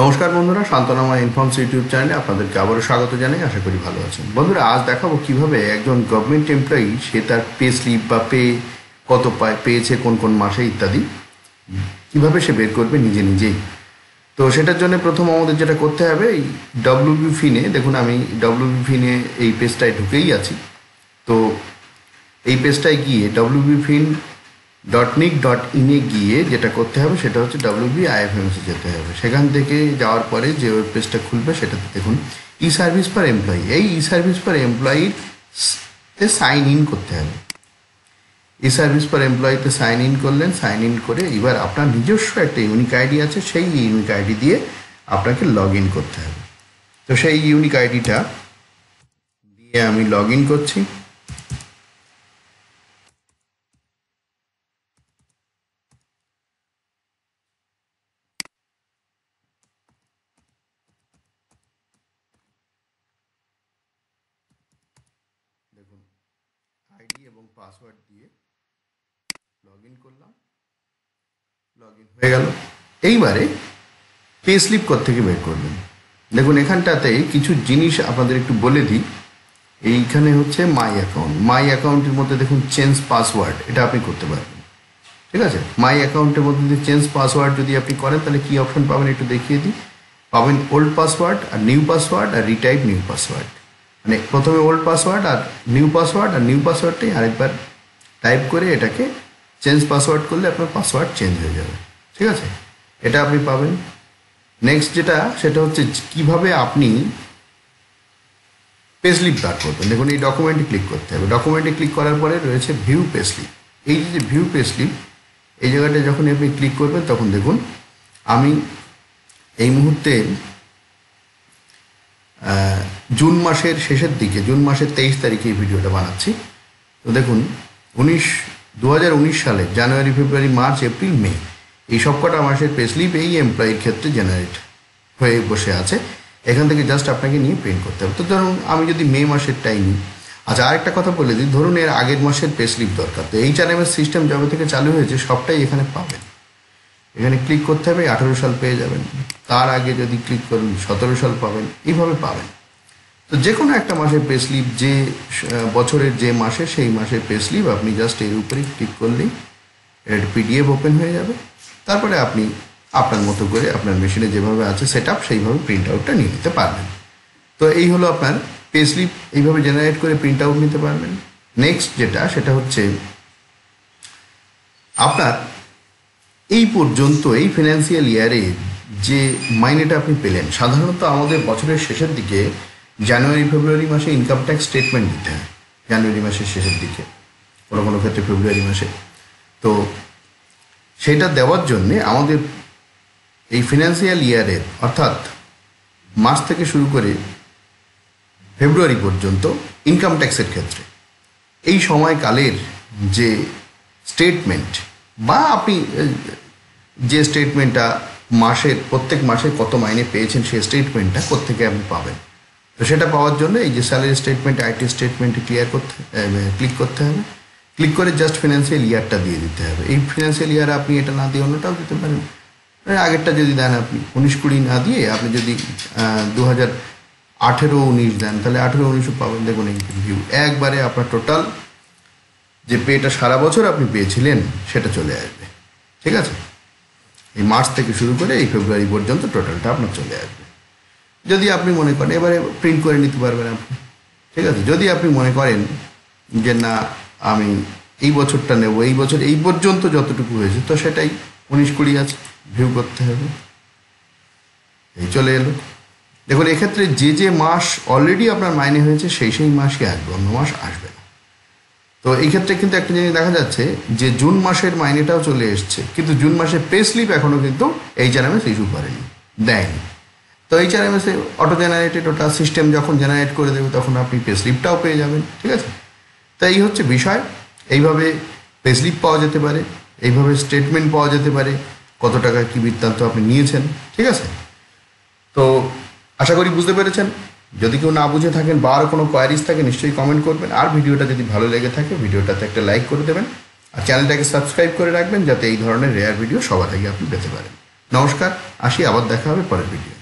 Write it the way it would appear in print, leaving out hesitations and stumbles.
নমস্কার বন্ধুরা, সান্তনামা informs YouTube চ্যানেলে আপনাদেরকে আবারও স্বাগত জানাই। আশা করি ভালো আছেন। বন্ধুরা, আজ দেখাবো কিভাবে একজন গভর্নমেন্ট এমপ্লয়ি সে তার পে স্লিপ বা পে কত পেয়েছে কোন কোন মাসে ইত্যাদি কিভাবে সে বের করবে নিজেই। তো সেটার জন্য প্রথম আমাদের যেটা করতে হবে, এই ডব্লিউবি ফিনে, দেখুন আমি ডব্লিউবি ফিনে এই পেজটায় ঢুকেই আছি। তো এই পেজটায় গিয়ে wbfin.nic.in গিয়ে যেটা করতে হবে সেটা হচ্ছে WBIFMS যেতে হবে। সেখান থেকে যাওয়ার পরে যে ওয়েব পেজটা খুলবে সেটাতে দেখুন ই সার্ভিস ফর এমপ্লয়ি। এই ই সার্ভিস ফর এমপ্লয়িতে সাইন ইন করতে হবে। ই সার্ভিস ফর এমপ্লয়িতে সাইন ইন করলেন। সাইন ইন করে এবার আপনার নিজস্ব একটা ইউনিক আইডি আছে, সেই ইউনিক আইডি দিয়ে আপনাকে লগ ইন করতে হবে। তো সেই ইউনিক আইডিটা দিয়ে আমি লগ ইন করছি। দেখুন আইডি এবং পাসওয়ার্ড দিয়ে লগ ইন করলাম, লগ ইন হয়ে গেল। এইবারে পে স্লিপ কোত্থেকে বের করবেন, দেখুন এখানটাতে কিছু জিনিস আপনাদের একটু বলে দিই। এইখানে হচ্ছে মাই অ্যাকাউন্ট। মাই অ্যাকাউন্টের মধ্যে দেখুন চেঞ্জ পাসওয়ার্ড, এটা আপনি করতে পারবেন। ঠিক আছে, মাই অ্যাকাউন্টের মধ্যে যদি চেঞ্জ পাসওয়ার্ড যদি আপনি করেন তাহলে কী অপশন পাবেন একটু দেখিয়ে দিই। পাবেন ওল্ড পাসওয়ার্ড আর নিউ পাসওয়ার্ড আর রিটাইপ নিউ পাসওয়ার্ড। মানে প্রথমে ওল্ড পাসওয়ার্ড আর নিউ পাসওয়ার্ডটাই আরেকবার টাইপ করে এটাকে চেঞ্জ পাসওয়ার্ড করলে আপনার পাসওয়ার্ড চেঞ্জ হয়ে যাবে। ঠিক আছে, এটা আপনি পাবেন। নেক্সট সেটা হচ্ছে কিভাবে আপনি পে স্লিপ বার করবেন। দেখুন এই ডকুমেন্টে ক্লিক করতে হবে। ডকুমেন্টে ক্লিক করার পরে রয়েছে ভিউ পে স্লিপ। এই যে ভিউ পে স্লিপ, এই জায়গাটা যখন আপনি ক্লিক করবেন তখন দেখুন আমি এই মুহূর্তে জুন মাসের শেষের দিকে, জুন মাসের 23 তারিখে এই ভিডিওটা বানাচ্ছি। তো দেখুন 2019 সালে জানুয়ারি, ফেব্রুয়ারি, মার্চ, এপ্রিল, মে এই সবকটা মাসের পে স্লিপ এই এমপ্লয়ির ক্ষেত্রে জেনারেট হয়ে বসে আছে। এখান থেকে জাস্ট আপনাকে নিয়ে প্রিন্ট করতে হবে। তো ধরুন আমি যদি মে মাসেরটাই নিই। আচ্ছা, আরেকটা কথা বলে দিই, ধরুন এর আগের মাসের পে স্লিপ দরকার। তো HRMS সিস্টেম যবে থেকে চালু হয়েছে সবটাই এখানে পাবেন। এখানে ক্লিক করতে হবে, 18 সাল পেয়ে যাবেন। তার আগে যদি ক্লিক করুন 17 সাল পাবেন, এইভাবে পাবেন। তো যে কোনো একটা মাসের পে স্লিপ, যে বছরের যে মাসে সেই মাসের পে স্লিপ আপনি জাস্ট এর উপরেই ক্লিক করলেই এর PDF ওপেন হয়ে যাবে। তারপরে আপনি আপনার মতো করে আপনার মেশিনে যেভাবে আছে সেট আপ সেইভাবে প্রিন্ট আউটটা নিয়ে নিতে পারবেন। তো এই হলো আপনার পে স্লিপ, এইভাবে জেনারেট করে প্রিন্ট আউট নিতে পারবেন। নেক্সট সেটা হচ্ছে আপনার এই পর্যন্ত এই ফিনান্সিয়াল ইয়ারে যে মাইনেটা আপনি পেলেন। সাধারণত আমাদের বছরের শেষের দিকে জানুয়ারি, ফেব্রুয়ারি মাসে ইনকাম ট্যাক্স স্টেটমেন্ট দিতে হয়, জানুয়ারি মাসের শেষের দিকে, কোনো কোনো ক্ষেত্রে ফেব্রুয়ারি মাসে। তো সেটা দেওয়ার জন্যে আমাদের এই ফিনান্সিয়াল ইয়ারের অর্থাৎ মার্চ থেকে শুরু করে ফেব্রুয়ারি পর্যন্ত ইনকাম ট্যাক্সের ক্ষেত্রে এই সময়কালের যে স্টেটমেন্ট বা আপনি যে স্টেটমেন্টটা মাসের প্রত্যেক মাসে কত মাইনে পেয়েছেন সেই স্টেটমেন্টটা কোত্থেকে আপনি পাবেন। তো সেটা পাওয়ার জন্য এই যে স্যালারি স্টেটমেন্ট, IT স্টেটমেন্টে ক্লিক করতে হবে। ক্লিক করে জাস্ট ফিনান্সিয়াল ইয়ারটা দিয়ে দিতে হবে। এই ফিনান্সিয়াল ইয়ার আপনি এটা না দিয়ে অন্যটাও দিতে পারেন। আগেরটা যদি দেন আপনি 19-20 না দিয়ে আপনি যদি 2018-19 দেন তাহলে 18-19 পাবেন। দেখুন এই ভিউ একবারে আপনার টোটাল যে পেটা সারা বছর আপনি পেয়েছিলেন সেটা চলে আসবে। ঠিক আছে, এই মার্চ থেকে শুরু করে এই ফেব্রুয়ারি পর্যন্ত টোটালটা আপনার চলে আসবে। যদি আপনি মনে করেন এবারে প্রিন্ট করে নিতে পারবেন আপনি। ঠিক আছে, যদি আপনি মনে করেন যে না আমি এই বছরটা নেব, এই বছর এই পর্যন্ত যতটুকু হয়েছে তো সেটাই 19-20 আছে, ভিউ করতে হবে। এই চলে এলো। দেখুন এক্ষেত্রে যে মাস অলরেডি আপনার মাইনে হয়েছে সেই মাসই আসবে, অন্য মাস আসবে না। তো এই ক্ষেত্রে কিন্তু একটা জিনিস দেখা যাচ্ছে যে জুন মাসের মাইনেটাও চলে এসছে, কিন্তু জুন মাসের পে স্লিপ এখনও কিন্তু HRMS ইস্যু করেনি, দেয়নি। তো HRMS অটো জেনারেটেড, ওটা সিস্টেম যখন জেনারেট করে দেবে তখন আপনি পে স্লিপটাও পেয়ে যাবেন। ঠিক আছে, তো এই হচ্ছে বিষয়। এইভাবে পে স্লিপ পাওয়া যেতে পারে, এইভাবে স্টেটমেন্ট পাওয়া যেতে পারে, কত টাকা কী বৃত্তান্ত আপনি নিয়েছেন। ঠিক আছে, তো আশা করি বুঝতে পেরেছেন। যদি কেউ না বুঝে থাকেন বা আরও কোনো কোয়ারিজ থাকে নিশ্চয়ই কমেন্ট করবেন। আর ভিডিওটা যদি ভালো লেগে থাকে ভিডিওটাতে একটা লাইক করে দেবেন আর চ্যানেলটাকে সাবস্ক্রাইব করে রাখবেন যাতে এই ধরনের রেয়ার ভিডিও সবার আগে আপনি পেতে পারেন। নমস্কার, আসি, আবার দেখা হবে পরের ভিডিও।